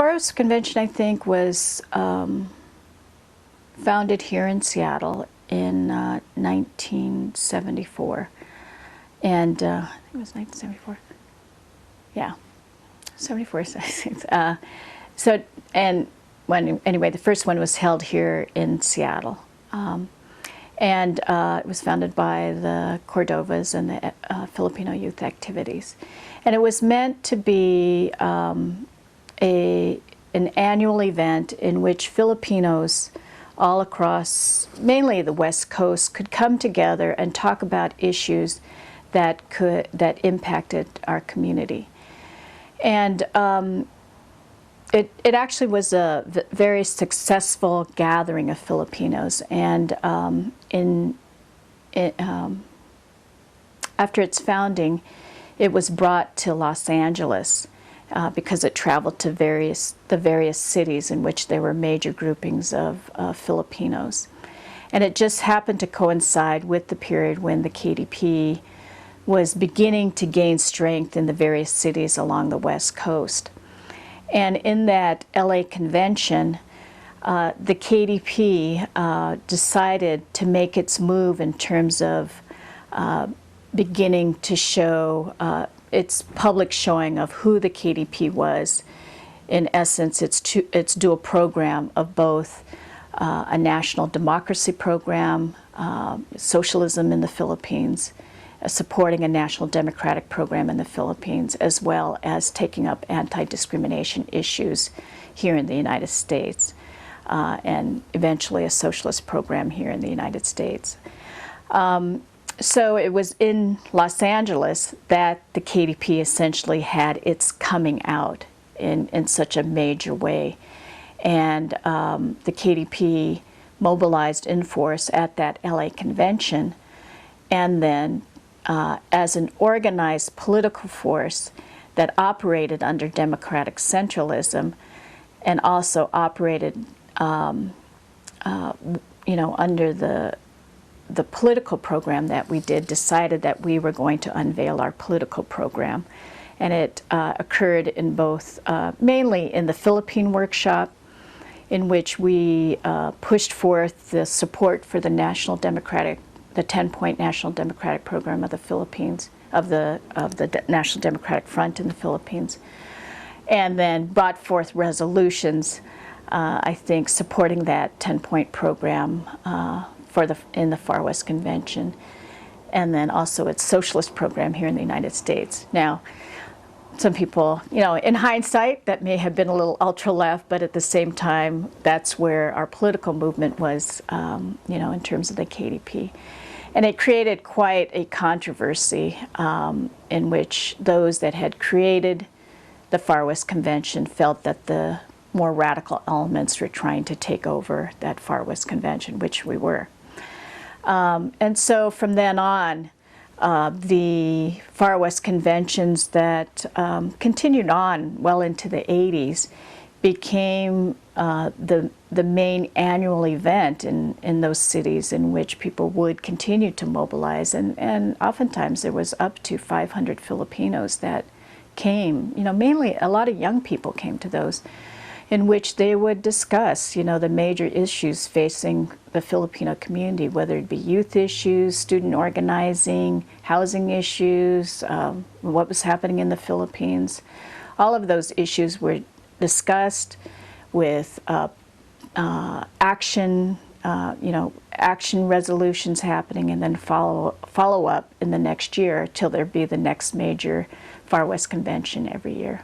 Far West Convention, I think, was founded here in Seattle in 1974. And I think it was 1974. Yeah, 74. Anyway, the first one was held here in Seattle. And it was founded by the Cordovas and the Filipino Youth Activities. And it was meant to be an annual event in which Filipinos all across, mainly the West Coast, could come together and talk about issues that impacted our community. And it actually was a very successful gathering of Filipinos. And after its founding, it was brought to Los Angeles because it traveled to the various cities in which there were major groupings of Filipinos. And it just happened to coincide with the period when the KDP was beginning to gain strength in the various cities along the West Coast. And in that LA convention, the KDP decided to make its move in terms of beginning to show its public showing of who the KDP was. In essence, its dual program of both a national democracy program, socialism in the Philippines, supporting a national democratic program in the Philippines, as well as taking up anti-discrimination issues here in the United States, and eventually a socialist program here in the United States. So it was in Los Angeles that the KDP essentially had its coming out in such a major way. And the KDP mobilized in force at that LA convention, and then as an organized political force that operated under democratic centralism and also operated under the political program that we did, decided that we were going to unveil our political program. And it occurred in both, mainly in the Philippine workshop, in which we pushed forth the support for the the 10-point National Democratic Program of the Philippines, of the National Democratic Front in the Philippines, and then brought forth resolutions, I think, supporting that 10-point program in the Far West Convention, and then also its socialist program here in the United States. Now, some people, in hindsight, that may have been a little ultra-left, but at the same time, that's where our political movement was, in terms of the KDP. And it created quite a controversy in which those that had created the Far West Convention felt that the more radical elements were trying to take over that Far West Convention, which we were. And so from then on, the Far West conventions that continued on well into the 80s became the main annual event in those cities in which people would continue to mobilize. And oftentimes there was up to 500 Filipinos that came, mainly a lot of young people came to those, in which they would discuss, the major issues facing the Filipino community, whether it be youth issues, student organizing, housing issues, what was happening in the Philippines. All of those issues were discussed with action resolutions happening, and then follow up in the next year till there be the next major Far West Convention every year.